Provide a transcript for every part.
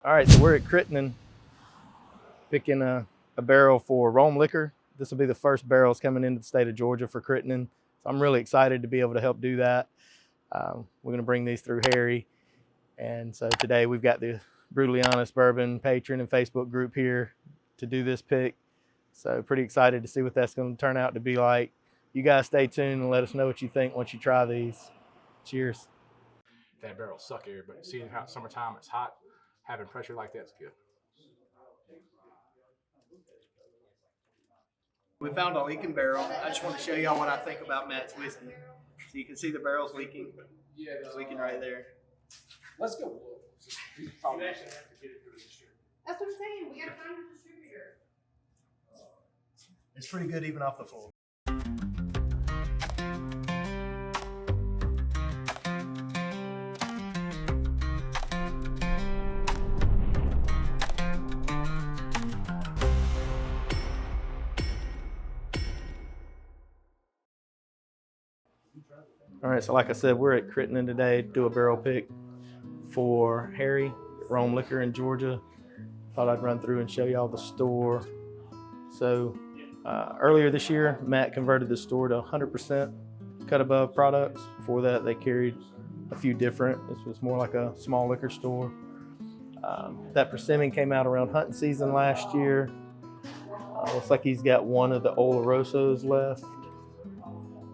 All right, so we're at Crittenden picking a barrel for Rome Liquor. This will be the first barrels coming into the state of Georgia for Crittenden. So I'm really excited to be able to help do that. We're going to bring these through Harry. And so today we've got the Brutally Honest Bourbon patron and Facebook group here to do this pick. So pretty excited to see what that's going to turn out to be like. You guys stay tuned and let us know what you think once you try these. Cheers. That barrel suck here, but seeing how summertime it's hot, having pressure like that's good. We found a leaking barrel. I just want to show y'all what I think about Matt's whiskey. So you can see the barrel's leaking. It's leaking right there. Let's go. That's what I'm saying. We got to find a distributor. It's pretty good even off the floor. All right, so like I said, we're at Crittenden today to do a barrel pick for Harry, Rome Liquor in Georgia. Thought I'd run through and show y'all the store. So earlier this year, Matt converted the store to 100% cut above products. Before that, they carried a few different. This was more like a small liquor store. That persimmon came out around hunting season last year. Looks like he's got one of the Olorosos left.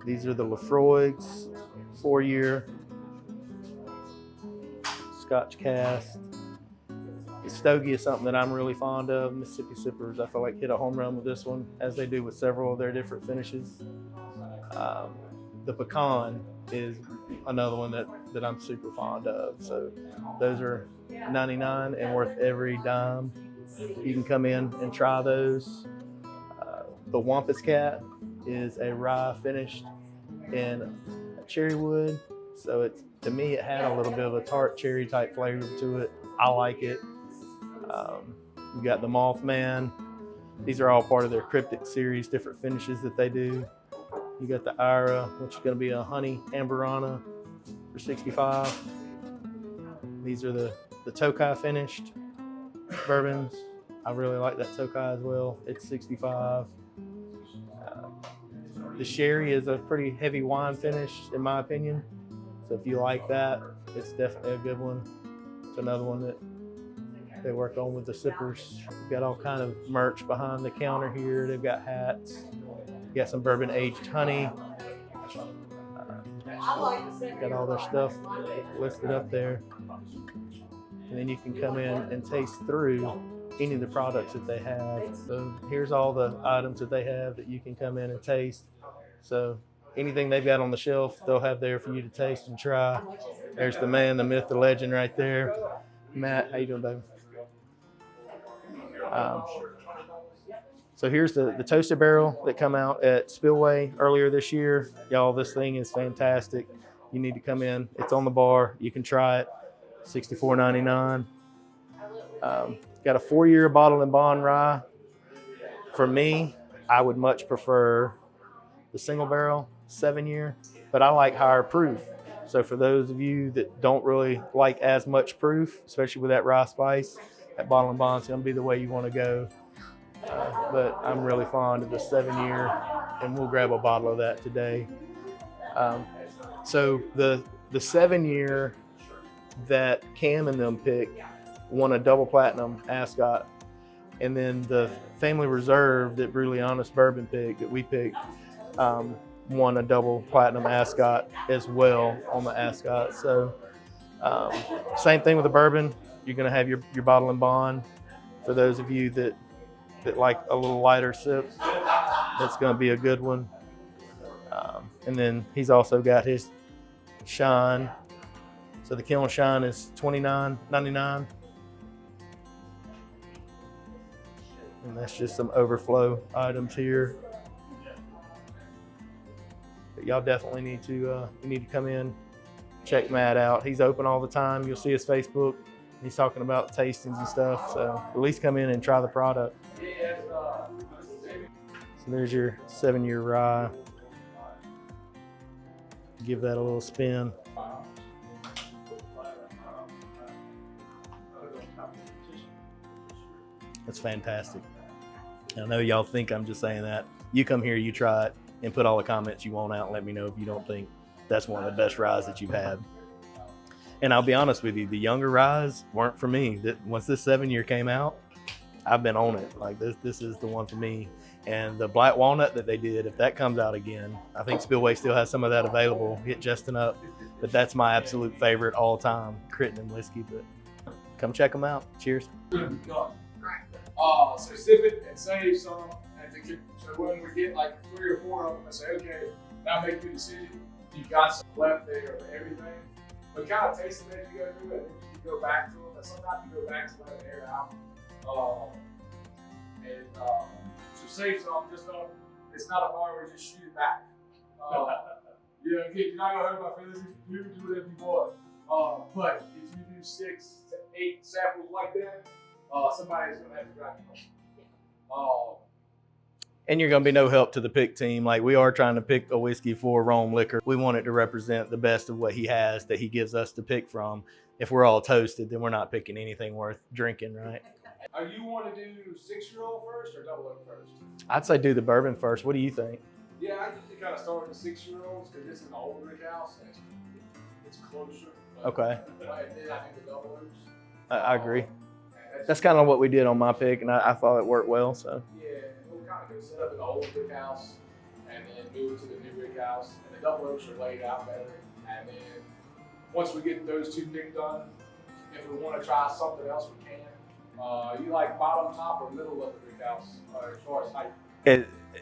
These are the Lefroy's 4-year Scotch cast. The Stogie is something that I'm really fond of. Mississippi Sippers, I feel like hit a home run with this one, as they do with several of their different finishes. The Pecan is another one that I'm super fond of. So those are 99 and worth every dime. You can come in and try those. The Wampus Cat is a rye finished in a cherry wood. So it's, to me, it had a little bit of a tart cherry type flavor to it. I like it. You got the Mothman. These are all part of their Cryptic series, different finishes that they do. You got the Ira, which is going to be a honey amberana for $65. These are the Tokai finished bourbons. I really like that Tokai as well. It's $65. The sherry is a pretty heavy wine finish, in my opinion. So if you like that, it's definitely a good one. It's another one that they work on with the sippers. We've got all kind of merch behind the counter here. They've got hats. Got some bourbon aged honey. Got all their stuff listed up there. And then you can come in and taste through any of the products that they have. So here's all the items that they have that you can come in and taste. So anything they've got on the shelf, they'll have there for you to taste and try. There's the man, the myth, the legend right there. Matt, how you doing, baby? So here's the toasted barrel that come out at Spillway earlier this year. Y'all, this thing is fantastic. You need to come in. It's on the bar. You can try it. $64.99. Got a 4-year bottle and bond rye. For me, I would much prefer the single barrel 7-year, but I like higher proof. So for those of you that don't really like as much proof, especially with that rye spice, that bottle and bond's gonna be the way you want to go. But I'm really fond of the 7-year, and we'll grab a bottle of that today. So the 7-year that Cam and them picked won a double platinum Ascot, and then the Family Reserve that Brutally Honest Bourbon picked, that we picked, won a double platinum Ascot as well on the Ascot. So same thing with the bourbon. You're gonna have your bottle and bond. For those of you that like a little lighter sip, that's gonna be a good one. And then he's also got his Shine. So the Kiln Shine is $29.99. And that's just some overflow items here. But y'all definitely need to come in, check Matt out. He's open all the time. You'll see his Facebook. He's talking about tastings and stuff. So at least come in and try the product. So there's your 7-year rye. Give that a little spin. It's fantastic. I know y'all think I'm just saying that. You come here, you try it, and put all the comments you want out and let me know if you don't think that's one of the best ryes that you've had. And I'll be honest with you, the younger ryes weren't for me. Once this 7-year came out, I've been on it. Like this is the one for me. And the black walnut that they did, if that comes out again, I think Spillway still has some of that available. Hit Justin up. But that's my absolute favorite all time, Crittenden whiskey. But come check them out. Cheers. Done. So sip it and save some. So when we get like 3 or 4 of them, I say, okay, now make your decision. You've got some left there of everything. But kind of taste them as you go through it, and then you can go back to them. And sometimes you go back to let it air out. So save some, just don't, it's not a bar where you just shoot it back. You're not gonna hurt my feelings. You do whatever you want. But if you do 6 to 8 samples like that, somebody's gonna have to drive you. And you're going to be no help to the pick team. Like, we are trying to pick a whiskey for Rome Liquor. We want it to represent the best of what he has that he gives us to pick from. If we're all toasted, then we're not picking anything worth drinking, right? You want to do 6-year-old first or double oak first? I'd say do the bourbon first. What do you think? Yeah, I usually kind of start with the 6-year-olds because this is an old brick house and it's closer. Okay. And then I think the double oaks. I agree. That's kind of what we did on my pick, and I thought it worked well. So. Yeah, we'll kind of go set up in the old brick house and then move to the new brick house. And the double oaks are laid out better. And then once we get those 2 picked done, if we want to try something else, we can. You like bottom, top, or middle of the brick house as far as height?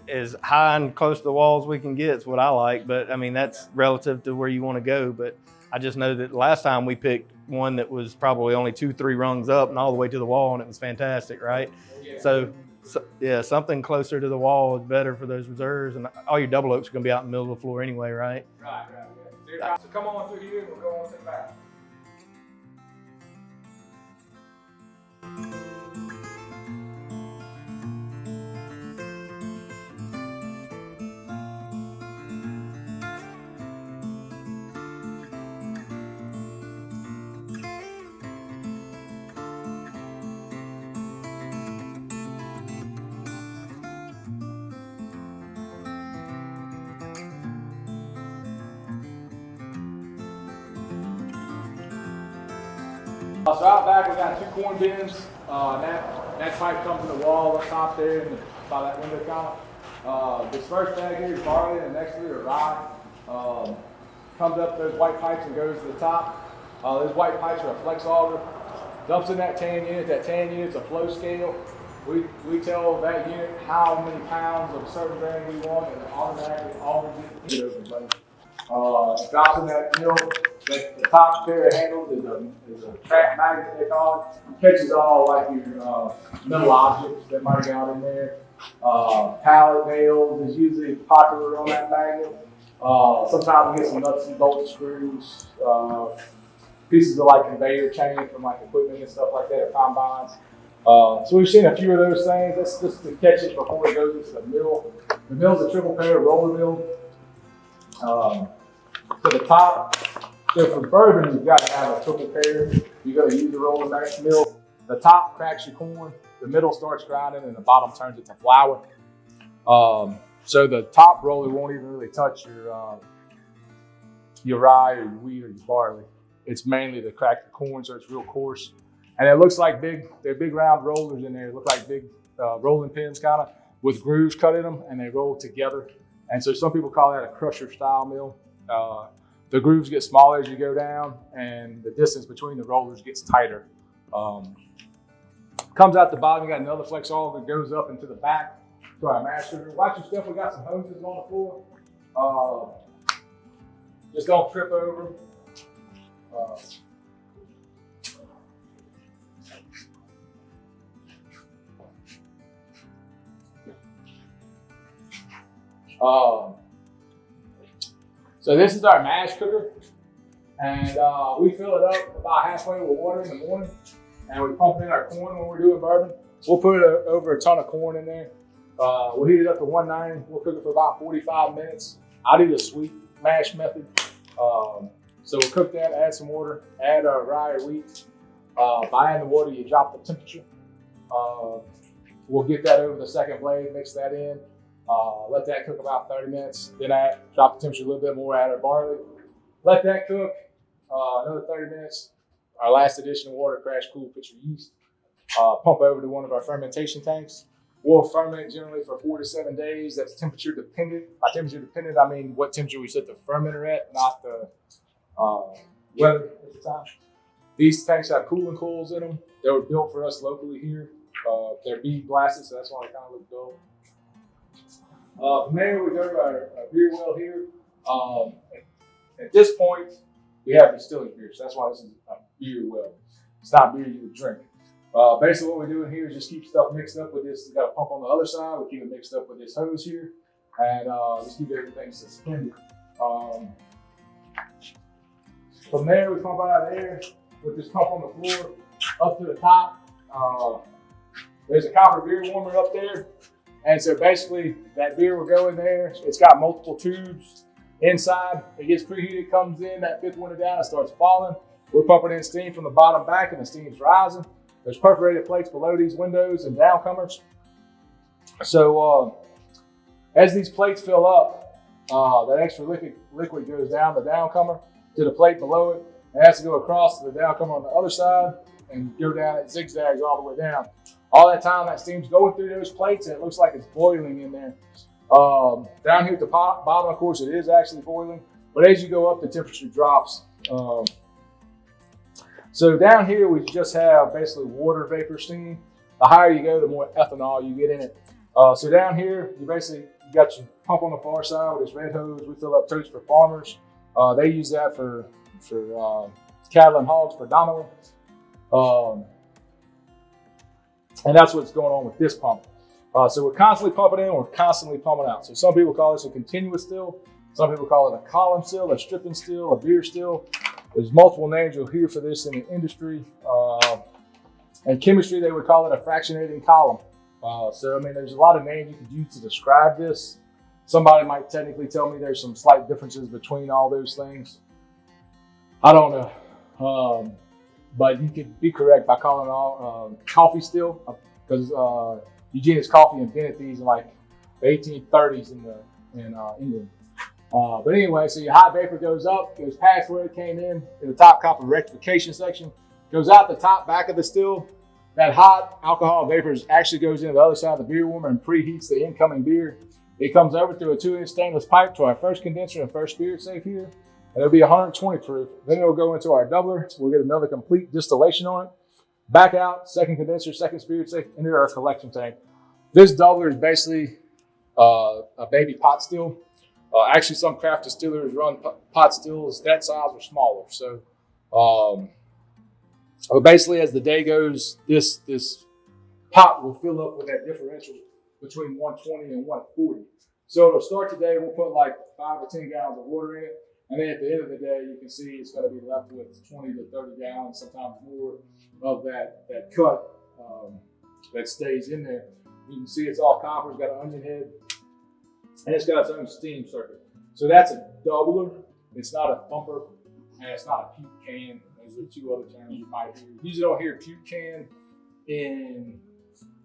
As high and close to the walls we can get is what I like, but I mean that's relative to where you want to go. But I just know that last time we picked one that was probably only 2-3 rungs up and all the way to the wall, and it was fantastic, right? Yeah. So yeah, something closer to the wall is better for those reserves, and all your double oaks are going to be out in the middle of the floor anyway, right? Right. Yeah. So come on through here and we'll go on to the back. So out back we got 2 corn bins. That pipe comes in the wall up top there and by that window counter. This first bag here is barley and the next 3 are rye. Comes up those white pipes and goes to the top. Those white pipes are a flex auger. Dumps in that tan unit. That tan unit's a flow scale. We tell that unit how many pounds of a certain brand we want and it automatically augers it to get over. Drops in that mill. The top pair of handles is a track magnet, they call it. Catches all like your metal objects that might get out in there. Pallet nails is usually popular on that magnet. Sometimes we get some nuts and bolts screws, pieces of like conveyor chain from like equipment and stuff like that, or combines. So we've seen a few of those things. That's just to catch it before it goes into the mill. The mill's a triple pair roller mill. To the top, so for bourbon, you've got to have a triple pair. You've got to use the roller mash mill. The top cracks your corn, the middle starts grinding, and the bottom turns it to flour. So the top roller won't even really touch your rye or your wheat or your barley. It's mainly to crack the corn, so it's real coarse. And it looks like they're big round rollers in there. They look like big rolling pins kind of with grooves cut in them, and they roll together. And so some people call that a crusher style mill. The grooves get smaller as you go down, and the distance between the rollers gets tighter. Comes out the bottom, you got another flex auger that goes up into the back to our mash sugar. Watch your step, we got some hoses on the floor. Just don't trip over them. So this is our mash cooker, and we fill it up about halfway with water in the morning, and we pump in our corn when we're doing bourbon. We'll put over a ton of corn in there. We'll heat it up to 190. We'll cook it for about 45 minutes. I do the sweet mash method. So we'll cook that, add some water, add our rye or wheat. By adding the water, you drop the temperature. We'll get that over the second blade, mix that in, let that cook about 30 minutes. Then I drop the temperature a little bit more, add our barley. Let that cook another 30 minutes. Our last addition of water, crash cool, put your yeast. Pump over to one of our fermentation tanks. We'll ferment generally for 4 to 7 days. That's temperature dependent. By temperature dependent, I mean what temperature we set the fermenter at, not the weather at the time. These tanks have cooling coils in them. They were built for us locally here. They're bead blasted, so that's why they kind of look dull. From there, we go to our beer well here. At this point, we have distilling beer, so that's why this is a beer well. It's not beer you would drink. Basically, what we're doing here is just keep stuff mixed up with this. We've got a pump on the other side. We keep it mixed up with this hose here, and just keep everything suspended. From there, we pump out of there with this pump on the floor up to the top. There's a copper beer warmer up there. And so basically that beer will go in there. It's got multiple tubes inside. It gets preheated, comes in, that fifth window down, it starts falling. We're pumping in steam from the bottom back and the steam's rising. There's perforated plates below these windows and downcomers. So as these plates fill up, that extra liquid goes down the downcomer to the plate below it. It has to go across to the downcomer on the other side and go down, it zigzags all the way down. All that time, that steam's going through those plates, and it looks like it's boiling in there. Down here at the bottom, of course, it is actually boiling, but as you go up, the temperature drops. So down here, we just have basically water vapor steam. The higher you go, the more ethanol you get in it. So down here, you got your pump on the far side with this red hose. We fill up totes for farmers. They use that for cattle and hogs predominantly. And that's what's going on with this pump. So we're constantly pumping in, we're constantly pumping out. So some people call this a continuous still. Some people call it a column still, a stripping still, a beer still. There's multiple names you'll hear for this in the industry. In chemistry, they would call it a fractionating column. So, I mean, there's a lot of names you could use to describe this. Somebody might technically tell me there's some slight differences between all those things. I don't know. But you could be correct by calling it all coffee still, because Eugenius Coffee invented these in like the 1830s in England. But anyway, so your hot vapor goes up, goes past where it came in the top copper rectification section, goes out the top back of the still. That hot alcohol vapor actually goes into the other side of the beer warmer and preheats the incoming beer. It comes over through a 2-inch stainless pipe to our first condenser and first spirit safe here. And it'll be 120 proof. Then it'll go into our doubler. We'll get another complete distillation on it. Back out, second condenser, second spirit safe, into our collection tank. This doubler is basically a baby pot still. Actually, some craft distillers run pot stills that size or smaller. So basically, as the day goes, this pot will fill up with that differential between 120 and 140. So it'll start today. We'll put like 5 or 10 gallons of water in it. And then at the end of the day, you can see it's going to be left with 20 to 30 gallons, sometimes more, of that cut that stays in there. You can see it's all copper. It's got an onion head, and it's got its own steam circuit. So that's a doubler. It's not a pumper, and it's not a puke can. Those are 2 other terms you might hear. You usually don't hear puke can in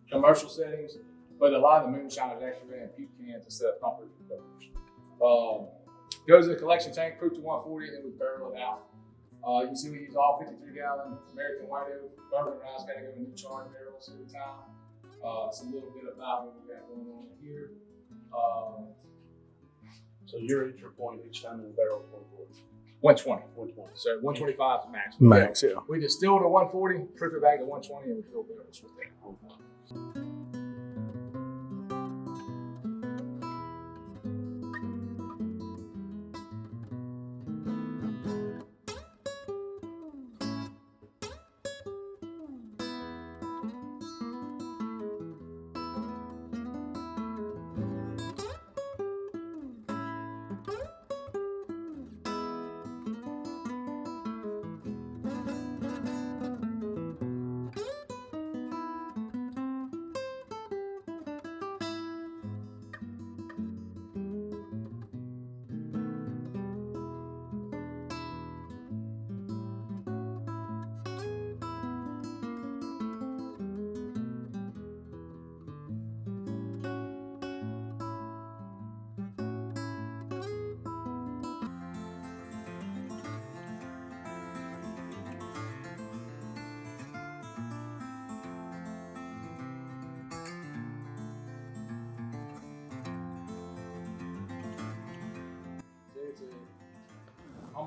commercial settings, but a lot of the moonshiners actually ran puke cans instead of pumpers and doublers. Goes in the collection tank, proof to 140, and then we barrel it out. You can see we use all 53-gallon American White Oak. Bourbon rice got to go in new charred barrels at a time. It's a little bit about what we got going on here. So your entry point each time in the barrel is 120. 120. So 125 is max. Max, yeah. We distill to 140, proof it back to 120, and we fill barrels with that.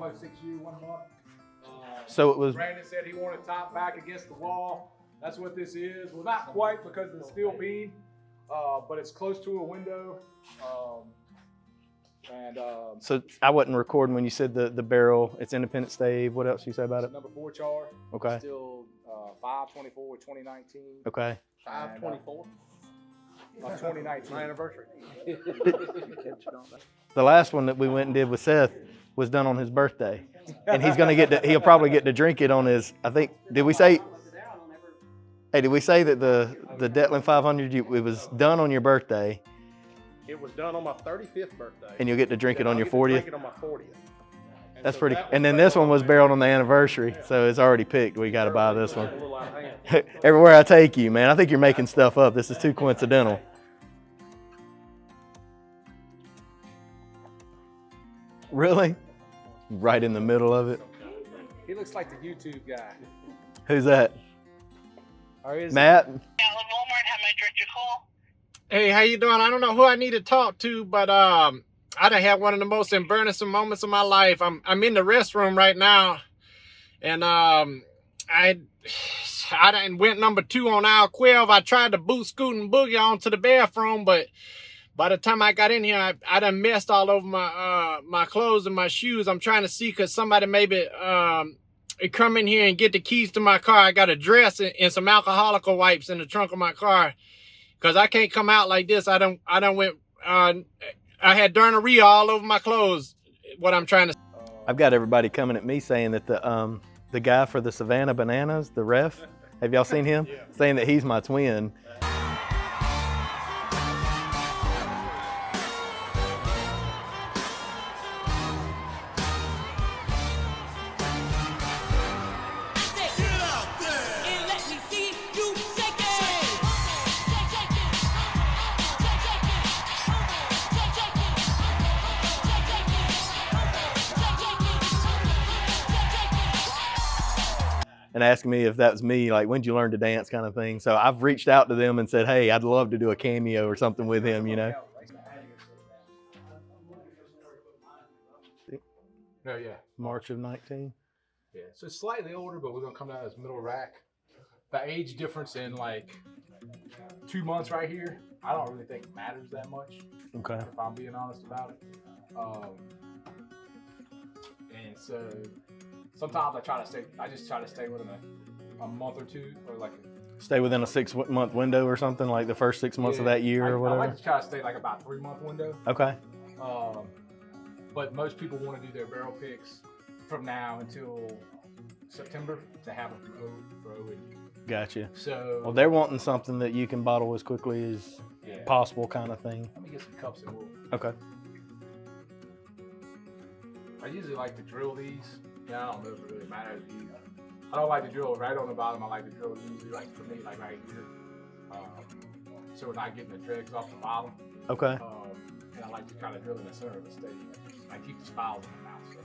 almost 6 years, 1 month. So it was, Brandon said he wanted top back against the wall. That's what this is. Well, not quite because of the steel beam, but it's close to a window. so I wasn't recording when you said the barrel, it's independent stave. What else you say about it? Number 4 char. Okay. Still 5/24 2019. Okay. 5/24. 2019 anniversary. The last one that we went and did with Seth was done on his birthday, and he'll probably get to drink it on his. I think did we say that the Detlin 500 it was done on your birthday, It was done on my 35th birthday. and you'll get to drink it on your I'll get to 40th? drink it on my 40th. And That's so pretty. that And then this one was barreled on the anniversary, so it's already picked. We got to buy this a one. little out of hand. Everywhere I take you, man, I think you're making stuff up. This is too coincidental. Really? Right in the middle of it. He looks like the YouTube guy. Who's that? Or is Matt? Alan Walmart, how may I direct your call? Hey, how you doing? I don't know who I need to talk to, but I done had one of the most embarrassing moments of my life. I'm in the restroom right now, and I done went number 2 on aisle 12. I tried to boot, scoot, and boogie onto the bathroom, but by the time I got in here, I done messed all over my clothes and my shoes. I'm trying to see because somebody maybe come in here and get the keys to my car. I got a dress and some alcoholic wipes in the trunk of my car. Cause I can't come out like this. I had diarrhea all over my clothes. What I'm trying to. I've got everybody coming at me saying that the guy for the Savannah Bananas, the ref, have y'all seen him? Yeah. Saying that he's my twin. And asking me if that was me, like, when'd you learn to dance kind of thing. So I've reached out to them and said, hey, I'd love to do a cameo or something with him, you know. No, yeah. March of 19. Yeah, so it's slightly older, but we're gonna come down as middle rack. The age difference in like 2 months right here, I don't really think matters that much, Okay. if I'm being honest about it. And so sometimes I just try to stay within a month or two, or like Stay within a 6-month window or something, like the first 6 months of that year or I whatever. like to try to stay like about 3-month window. Okay. But most people want to do their barrel picks from now until September to have them grow and Gotcha. so. Well, they're wanting something that you can bottle as quickly as Yeah. possible kind of thing. Let me get some cups and we'll. Okay. I usually like to drill these. Yeah, I don't know if it really matters to you. I don't like to drill right on the bottom. I like to drill usually like for me like right here. So we're not getting the dregs off the bottom. Okay. And I like to kind of drill in the center of the stage. I keep the spirals in the mouth. So.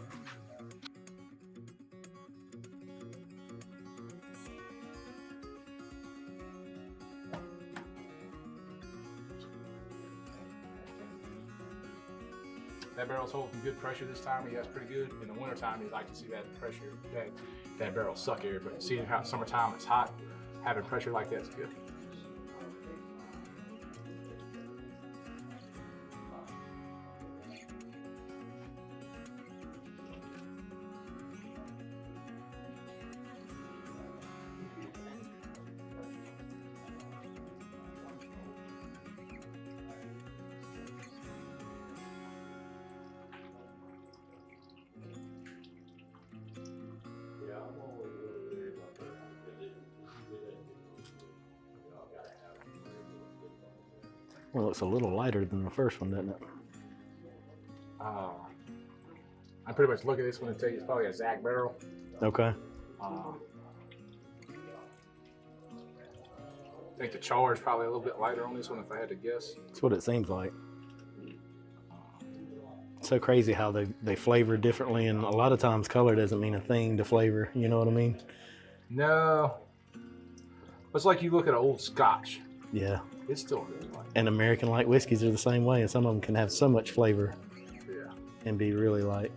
That barrel's holding good pressure this time. He has pretty good. In the wintertime, you'd like to see that pressure, that barrel suck air. But seeing how summertime it's hot, having pressure like that's good. Well, it looks a little lighter than the first one, doesn't it? I pretty much look at this one and tell you it's probably a Zach barrel. Okay. I think the char is probably a little bit lighter on this one if I had to guess. That's what it seems like. It's so crazy how they flavor differently, and a lot of times color doesn't mean a thing to flavor. You know what I mean? No. It's like you look at an old Scotch. Yeah. It's still really light. And American light whiskeys are the same way, and some of them can have so much flavor Yeah. and be really light.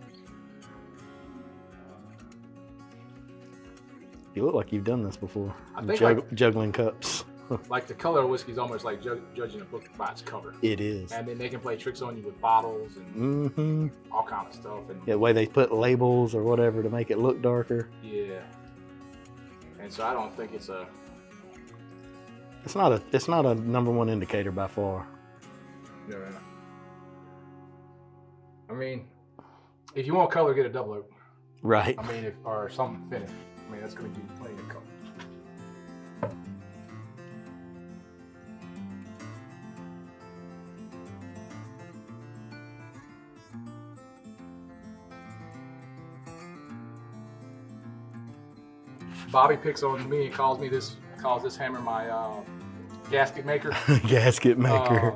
You look like you've done this before. I think Juggling cups. like the color of whiskey is almost like judging a book by its cover. It is. And then they can play tricks on you with bottles and all kind of stuff. And Yeah, the way they put labels or whatever to make it look darker. yeah. And so I don't think it's a. It's not a number one indicator by far. No. I mean, if you want color, get a double oak. Right. I mean, or something finished. I mean, that's going to give you plenty of color. Bobby picks on me and calls this hammer my gasket maker. Gasket maker.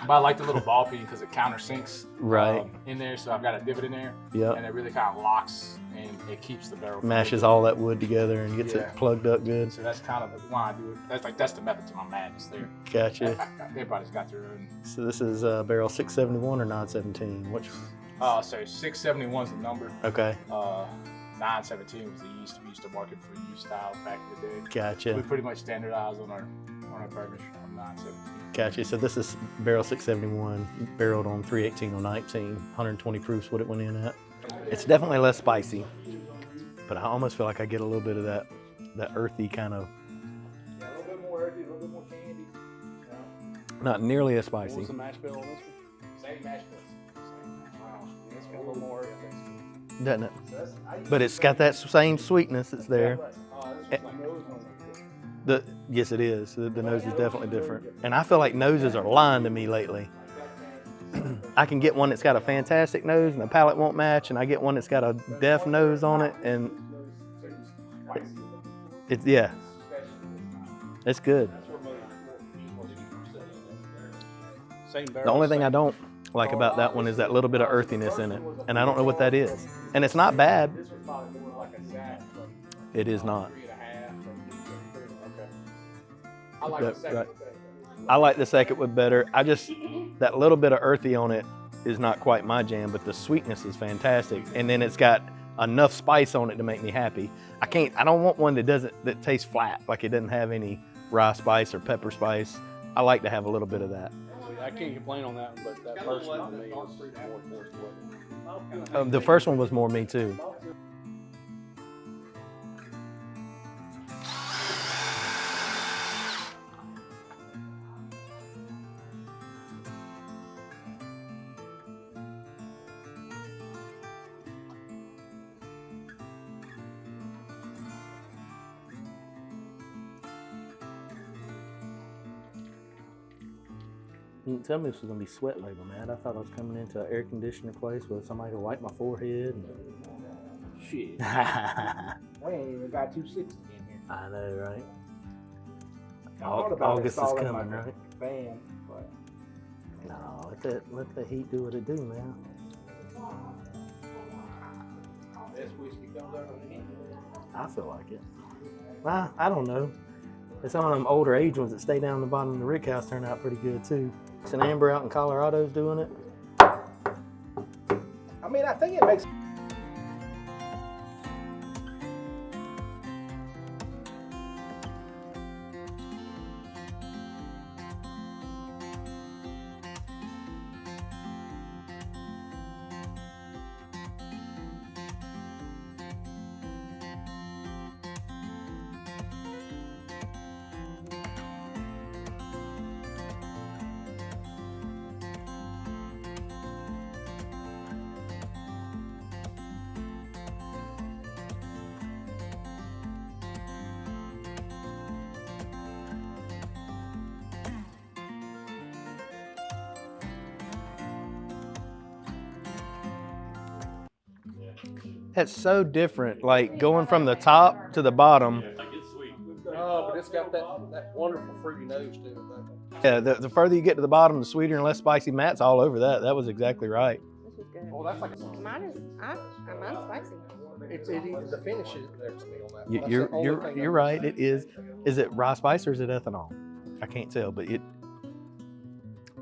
But I like the little ball peen because it countersinks Right. in there. So I've got a divot in there, Yep. and it really kind of locks and it keeps the barrel. Mashes all that wood together and gets Yeah. it plugged up good. So that's kind of why I do it. That's the method to my madness there. Gotcha. Everybody's got their own. So this is barrel 671 or 917? Which? So 671 is the number. Okay. 917 was the yeast we used to market for yeast styles back in the day. We Gotcha. pretty much standardized on our bourbon on 917. Gotcha. So this is barrel 671, barreled on 318/19, 120 proofs. What it went in at. It's definitely less spicy, but I almost feel like I get a little bit of that earthy kind of. Yeah, a little bit more earthy, a little bit more candy. Not nearly as What spicy. was the mash bill on this one? Same mash bills. Wow, it's got a little more earthy. Doesn't it? But it's got that same sweetness that's there. Yes, it is. The nose is definitely different. And I feel like noses are lying to me lately. I can get one that's got a fantastic nose and the palate won't match, and I get one that's got a deaf nose on it, and it's yeah, it's good. Same barrel. The only thing I don't like about that one is that little bit of earthiness in it, and I don't know what that is. And it's not bad. This was probably more like a Zach from It is not. 3.5. Okay. I like the second Right. one better. I like the second one better. That little bit of earthy on it is not quite my jam, but the sweetness is fantastic. And then it's got enough spice on it to make me happy. I don't want one that tastes flat, like it doesn't have any rye spice or pepper spice. I like to have a little bit of that. I can't complain on that one, but that first one to me is more towards what. The first one was more me too. You didn't tell me this was gonna be sweat label, man. I thought I was coming into an air conditioner place with somebody to wipe my forehead. Shit. I We ain't even got 260 in here. know, right? I thought about August is installing coming, like a right? fan, but No, let the heat do what it do, man. this whiskey comes out of the heat. I feel like it. Well, I don't know. Some of them older age ones that stay down the bottom of the rick house turn out pretty good too. St. Amber out in Colorado's doing it. I mean, I think it makes. That's so different, like going from the top to the bottom. Oh, but it's got that wonderful fruity nose to it, though. Yeah, the further you get to the bottom, the sweeter and less spicy. Matt's all over that. That was exactly right. This is good. Oh, that's like Mine's spicy. the finish is there for me on that. You, That's you're the only you're thing you're I'm right. It is. Is it rye spice or is it ethanol? I can't tell, but it.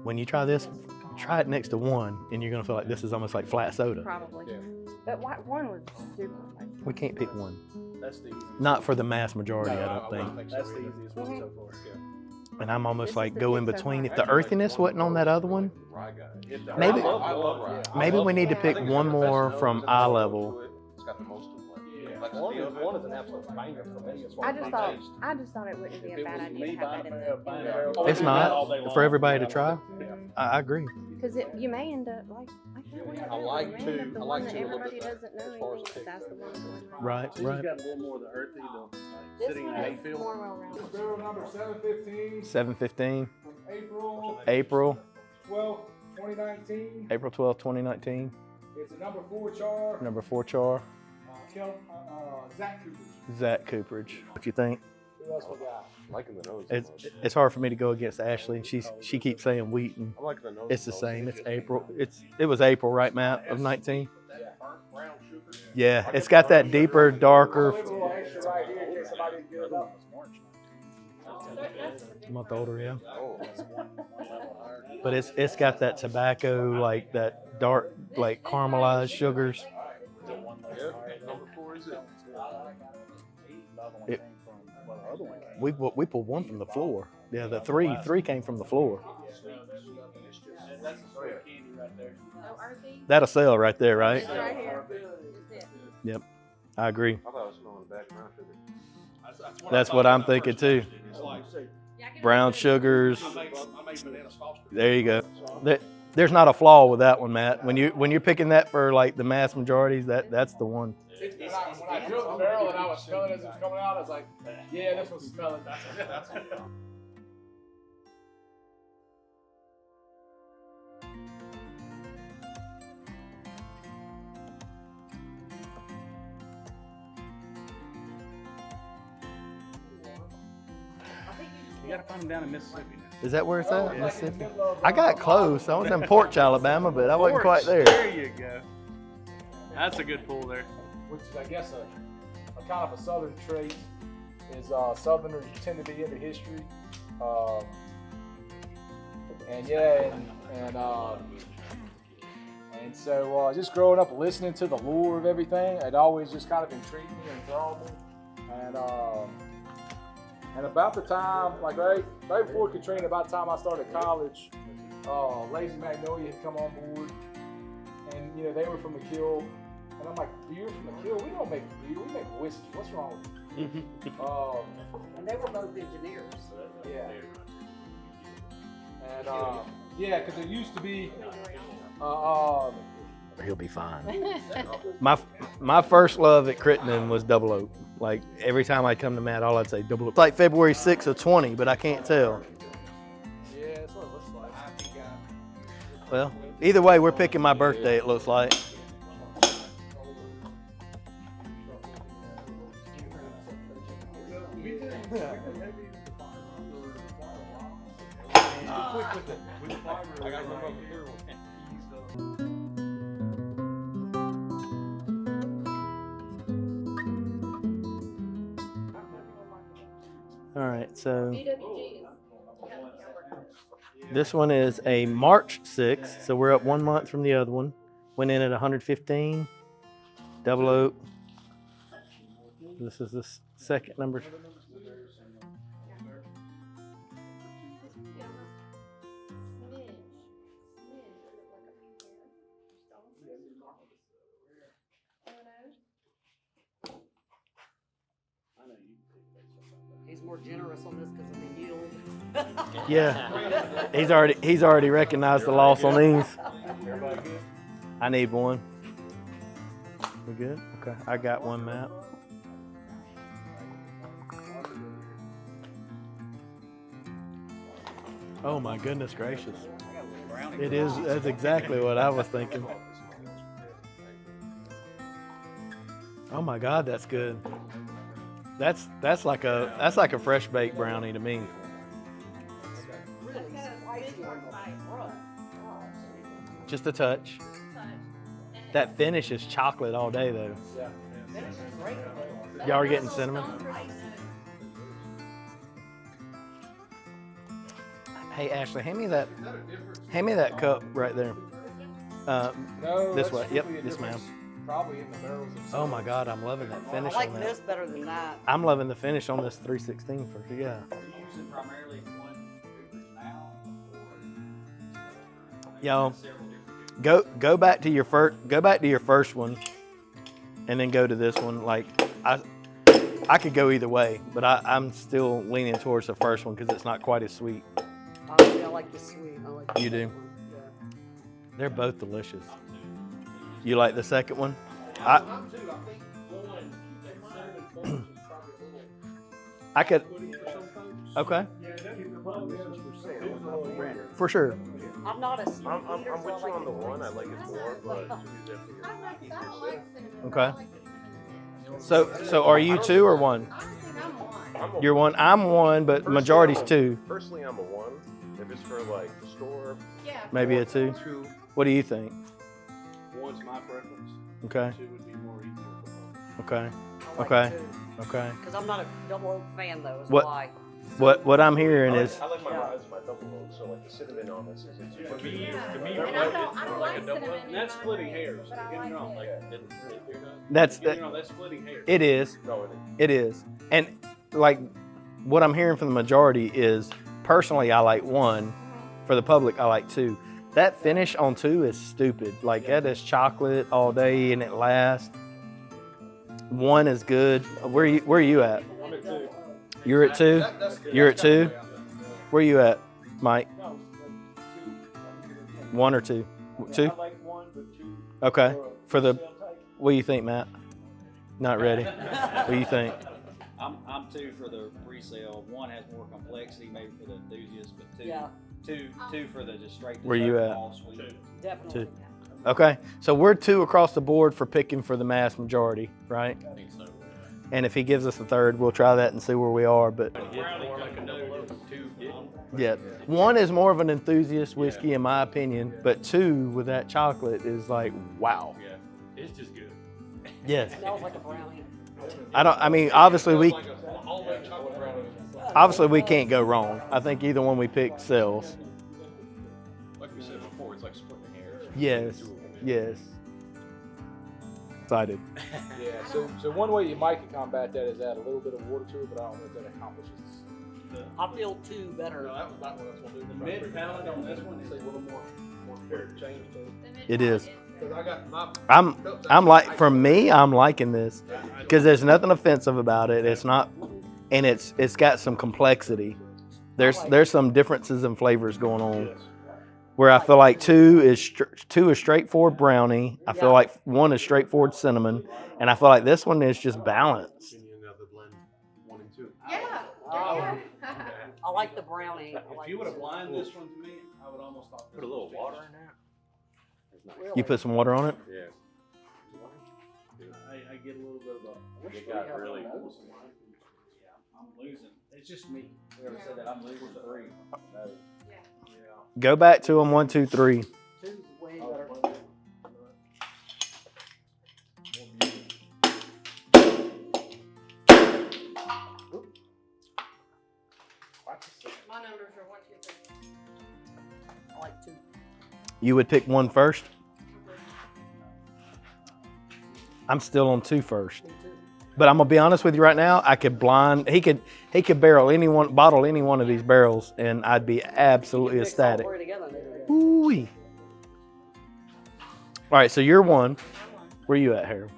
When you try this, try it next to one, and you're gonna feel like this is almost like flat soda. Probably. Yeah. But one was super spicy. We can't pick one. That's the easiest. Not for the mass majority, I don't think. That's the easiest one so far. Yeah. And I'm almost This like is the go in thing so between. far. If the earthiness wasn't on that other one, maybe I love rye. maybe we need to pick one more from eye level. It's got the most of like one is an absolute banger for me as far I as just my thought taste. it wouldn't be If a it bad was idea me to have that buying in a the. barrel, It's not for everybody to try. Yeah. I agree. Because you may end up like that one. I like you may end up two- the I one like that two a little everybody bit better doesn't know as far as anything, the but that's the one. Right, She's right. got a little more of the earthy, This sitting in one a is hayfield. more well-rounded. Barrel number 715 7/15, from April April 12th, 2019. April 12th, 2019. It's a number 4 char. Number 4 char. Zach Cooper. Zach Cooperage. What you think? Who else we got? Liking the nose. It's hard for me to go against Ashley. She keeps saying Wheaton. I like the nose. It's the same. It's April. It was April, right, Matt, of 19? Yeah, it's got that deeper, darker. Leave a little extra right here in case somebody didn't get it up. A month older, yeah. Oh. But it's got that tobacco, like that dark, like caramelized sugars. Yeah. Number 4 is it. We pulled one from the floor. Yeah, the three came from the floor. That'll sell right there, right? It's right here. Yep, I agree. I thought it was smelling the back of my sugar. That's what I'm thinking too. Brown sugars. There you go. There's not a flaw with that one, Matt. When you're picking that for like the mass majorities, that's the one. When I drilled the barrel and I was smelling it as it was coming out, I was like, yeah, this one's smelling. That's it. You gotta find them down in Mississippi. Is that where it's at, Mississippi? I got close. I was in Porch, Alabama, but I wasn't quite there. There you go. That's a good pull there. Which is, I guess, a kind of a southern trait is Southerners tend to be into history. And so just growing up listening to the lore of everything, it always just kind of intrigued me and enthralled me. And about the time, like right before Katrina, about the time I started college, Lazy Magnolia had come on board, and they were from the Kill, and I'm like, beer from the Kill? We don't make beer, we make whiskey. What's wrong with you? And they were both engineers. Yeah. And because it used to be. He'll be fine. My first love at Crittenden was Double Oak. Like every time I come to Matt, all I'd say Double Oak. It's like February 6th of 20, but I can't tell. Yeah, that's what it looks like. Well, either way, we're picking my birthday, it looks like. All right, so this one is a March 6th, so we're up 1 month from the other one. Went in at 115, Double Oak. This is the second number. He's more generous on this because of the yield. Yeah, he's already recognized the loss on these. I need one. We good? Okay, I got one, Matt. Oh my goodness gracious! It is. That's exactly what I was thinking. Oh my God, that's good. That's like a fresh baked brownie to me. Just a touch. That finish is chocolate all day though. Y'all are getting cinnamon? Hey Ashley, hand me that cup right there. No, This that's way. Yep, really a yes ma'am. difference. probably in the barrels themselves. Oh my God, I'm loving that I finish like on that. this better than that. I'm loving the finish on this 316 for yeah. Are you using primarily one beverage now, or Yo, several different? go back to your first one, and then go to this one. Like I could go either way, but I'm still leaning towards the first one because it's not quite as sweet. I like the sweet. I like the You do? sweet one. Yeah. They're both delicious. You like the second one? I'm too. I think one, that cinnamon focus is probably a little I could. woody for some folks. Okay, Yeah, for sure. I'm not a sweet I'm eater, with so you I on the like one. I like it more, but two definitely. Okay. So are you two or one? You're one. I'm one, but majority's two. Personally, I'm a one. If it's for like the store, Maybe a two. two. What do you think? One's my preference. Okay. Two would be more easier for both. Okay. I like Okay. two. Okay. Because I'm not a double oak fan, though, is What- why. What I'm hearing is I like my rise, my double oak, so like the cinnamon on this is For me, And it's I don't like like a double cinnamon oak. in That's my splitting mix, hairs. but I Get me like wrong, it. like that's get me wrong, that's splitting hairs. it is. No, It is. And like what I'm hearing from the majority is personally I like one. For the public I like two. That finish on two is stupid. Like that is chocolate all day and it lasts. One is good. Where are you at? I'm at two. You're at two? You're at two? Where you at, Mike? No, One or two? Two? I like one, but two. Okay. For the sale type. what do you think, Matt? Not ready. What do you think? I'm two for the resale. One has more complexity, maybe for the enthusiasts, but Yeah, two for the just straight. Where you at? all sweet. definitely. Two. Okay. So we're two across the board for picking for the mass majority, right? I think so. And if he gives us a third, we'll try that and see where we are. But More like a double oak. Two. yeah, one is more of an enthusiast whiskey in my opinion, but two with that chocolate is like wow. Yeah, it's just good. Yes. Smells like a brownie. I mean, obviously we like a homemade chocolate brownie. can't go wrong. I think either one we pick sells. Like we said before, it's like splitting hairs. Yes. Yes. Excited. Yeah, so one way you might combat that is add a little bit of water to it, but I don't know if that accomplishes. I feel two better. No, that was not what I was going to do. The mid palate on this one is Say a little more change to it. It is. Because I got my I'm like for me, I'm liking this because there's nothing offensive about it. It's not, and it's got some complexity. There's some differences in flavors going on. Where I feel like two is straightforward brownie. I feel like one is straightforward cinnamon, and I feel like this one is just balanced. Yeah. I like the brownie. I like If you would have the- blind this one to me, I would almost thought. Put a little water in there. Really. You put some water on it. Yeah. I get a little bit of a. It got really. Yeah, I'm losing. It's just me. Whoever said that, I'm losing three. No. Go back to them 1, 2, 3. Two's way better. My numbers are 1, 2, 3. I like two. You would pick one first. I'm still on two first. Me too. But I'm gonna be honest with you right now. I could blind. He could bottle any one of these barrels, and I'd be absolutely Mix all ecstatic. three together, maybe. Ooh-wee. All right, so you're one. Where you at, Harold?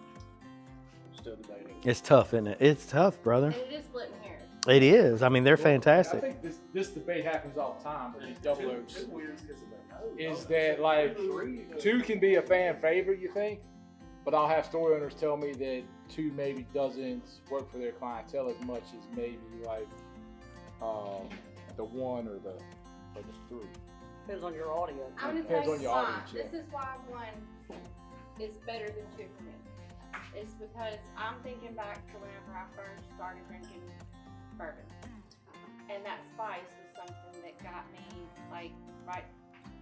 Still debating. It's tough, isn't it? It's tough, brother. And it is splitting hairs. It is. I mean, they're I fantastic. think this debate happens all the time with these double oaks. Is that like two can be a fan favorite, you think? But I'll have store owners tell me that two maybe doesn't work for their clientele as much as maybe like the one or the three. Depends on your audience. I'm gonna Depends tell on you your why. audience, yeah. This is why 1 is better than 2 for me. It's because I'm thinking back to whenever I first started drinking bourbon, and that spice was something that got me like right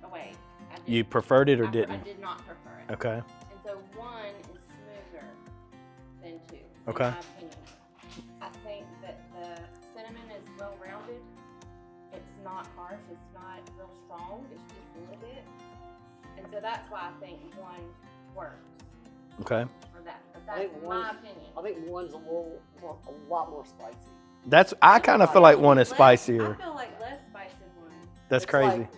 away. I did- You preferred it or I didn't? did not prefer it. Okay. And so 1 is smoother than 2. Okay. In my opinion. I think that the cinnamon is well rounded. It's not harsh. It's not real strong. It's just a little bit. And so that's why I think 1 works. Okay. for that. But I that's think my one- opinion. I think one's a lot more spicy. I kind of feel like one is I spicier. feel like less spice in one. That's It's crazy. like,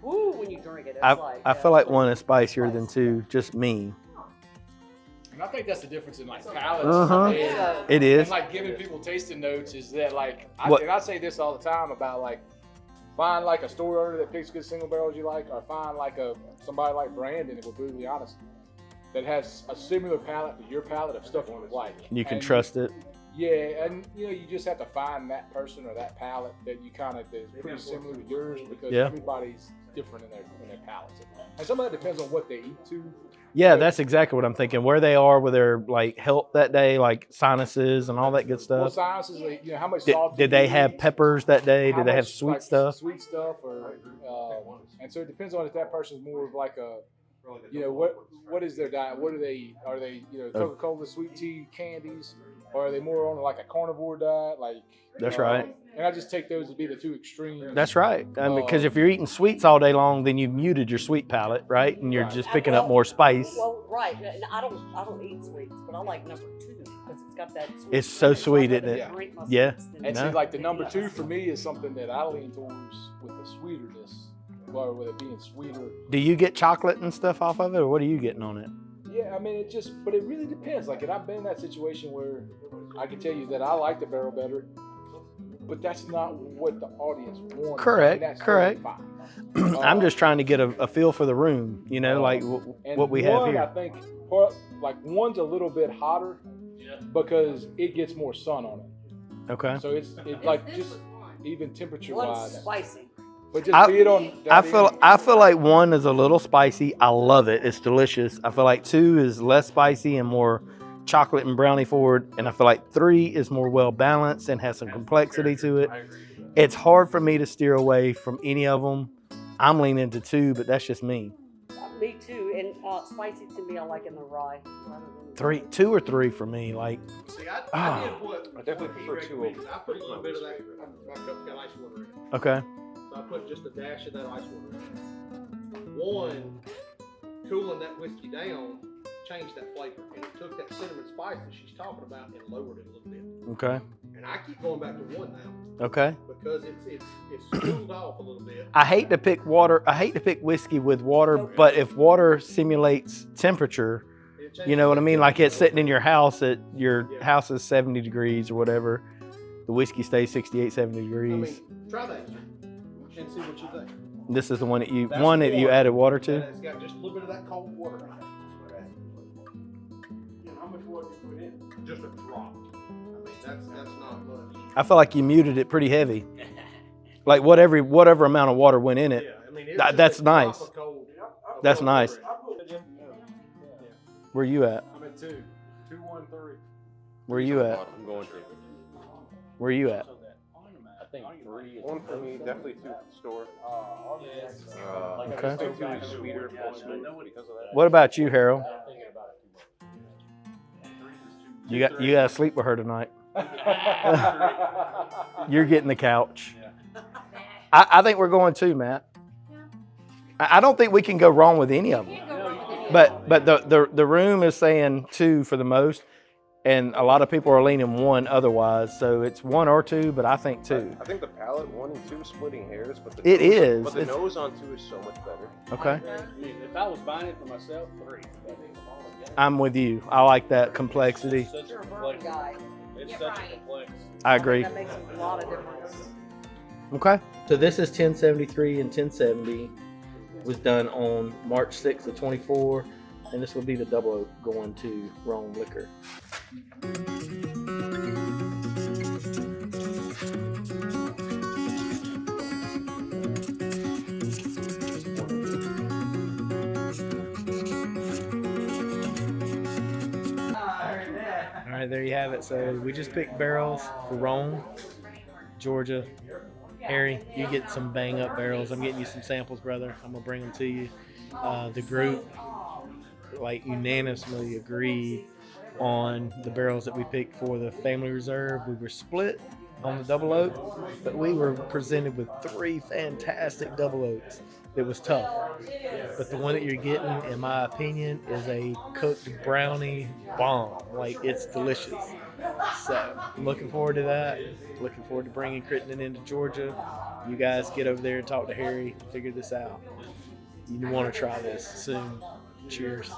woo, when you drink it, it's I like. feel like one is spicier than two. Just me. And I think that's the difference in like palates. Uh-huh. And, Yeah. It is. and like giving people tasting notes is that like What- and I say this all the time about like find like a store owner that picks good single barrels you like, or find like somebody like Brandon, if we're brutally honest, that has a similar palate to your palate of stuff you like. You can And trust it. Yeah, and you just have to find that person or that palate that you kind of is pretty similar to yours, because Yeah. everybody's different in their palates. And some of that depends on what they eat too. Yeah, that's exactly what I'm thinking. Where they are with their like health that day, like sinuses and all that good Well, stuff. sinuses, like, how much Did, salt did do you they have eat? peppers that day? How Did they have much, sweet like, stuff? Sweet stuff, or and so it depends on if that person's more of like a, what is their diet? What do they eat? Are they Coca-Cola, sweet tea, candies, or are they more on like a carnivore diet? Like That's right. And I just take those to be the two extremes. That's right. I mean, because if you're eating sweets all day long, then you've muted your sweet palate, right? And you're just picking up more spice. Well, right. And I don't eat sweets, but I like number 2 because it's got that sweet. It's so finish. sweet, I'd isn't rather it? drink my Yeah. sweets than And No. see, like the number 2 for me is something that I lean towards with the sweeterness, or with it being sweeter. Do you get chocolate and stuff off of it, or what are you getting on it? Yeah, I mean, but it really depends. Like, and I've been in that situation where I can tell you that I like the barrel better, but that's not what the audience wants. Correct, That's correct. totally fine. I'm just trying to get a feel for the room, like And what we have one, I here. think, like one's a little bit hotter because it gets more sun on it. Okay. So it's like This just was one. even temperature One's wise. spicy. But just be it on. I feel like one is a little spicy. I love it. It's delicious. I feel like 2 is less spicy and more chocolate and brownie forward, and I feel like 3 is more well balanced and has some complexity to it. It's hard for me to steer away from any of them. I'm leaning to 2, but that's just me. Me too. And spicy to me, I like in the rye. rather than- 3, 2 or 3 for me. Like, See, I Ah. did what I definitely he prefer 2 recommended. over I put a little bit of that. My cup's got ice water in it. okay, So I put just a dash of that ice water in it. One, cooling that whiskey down changed that flavor. And it took that cinnamon spice that she's talking about and lowered it a little bit. okay, And I keep going back to 1 now okay. because it's cooled off a little bit. I hate to pick whiskey with water, but if water simulates temperature, It changes you know what I that mean? Like temperature it's sitting in your house house is 70 degrees or whatever. The whiskey stays 68, 70 I degrees. mean, try that and see what you think. This is the one that you That's that you water. added water And to. it's got just a little bit of that cold water in it. How much water you put in? Just a drop. I mean, that's not much. I feel like you muted it pretty heavy. Like whatever amount of water went in it. Yeah, I mean, it's That- just that's a drop nice. of cold- That's cold nice. water in it. Where you at? I'm at 2, 2, 1, 3. Where you at? I'm going to. Where you at? I think 3 is 1 for me, definitely 2 at the store. Okay. I think 2 is sweeter, more smooth because of that. What about you, Harold? You got to sleep with her tonight. You're getting the couch. I think we're going 2, Matt. I don't think we can go wrong with any of them. Can't go wrong with any But the room is saying 2 for the most, and a lot of people are leaning 1 otherwise. So it's 1 or 2, but I think 2. I think the palate 1 and 2 splitting hairs, but the It nose, is. But the It's- nose on 2 is so much better. Okay, I mean, if I was buying it for myself, 3. I'm with you. I like that complexity. It's such You're a a complex. bourbon guy. It's Yeah, such right. a complex. I agree. That makes a lot of difference. Okay. So this is 1073 and 1070. Was done on March 6th of 24, and this will be the double oak going to Rome Liquor. All right, there you have it. So we just picked barrels for Rome, Georgia. Harry, you get some bang up barrels. I'm getting you some samples, brother. I'm gonna bring them to you. The group unanimously agreed on the barrels that we picked for the family reserve. We were split on the double oak, but we were presented with 3 fantastic double oaks. It was tough. But the one that you're getting, in my opinion, is a cooked brownie bomb. Like, it's delicious. So I'm looking forward to that. Looking forward to bringing Crittenden into Georgia. You guys get over there and talk to Harry, figure this out. You want to try this soon. Cheers.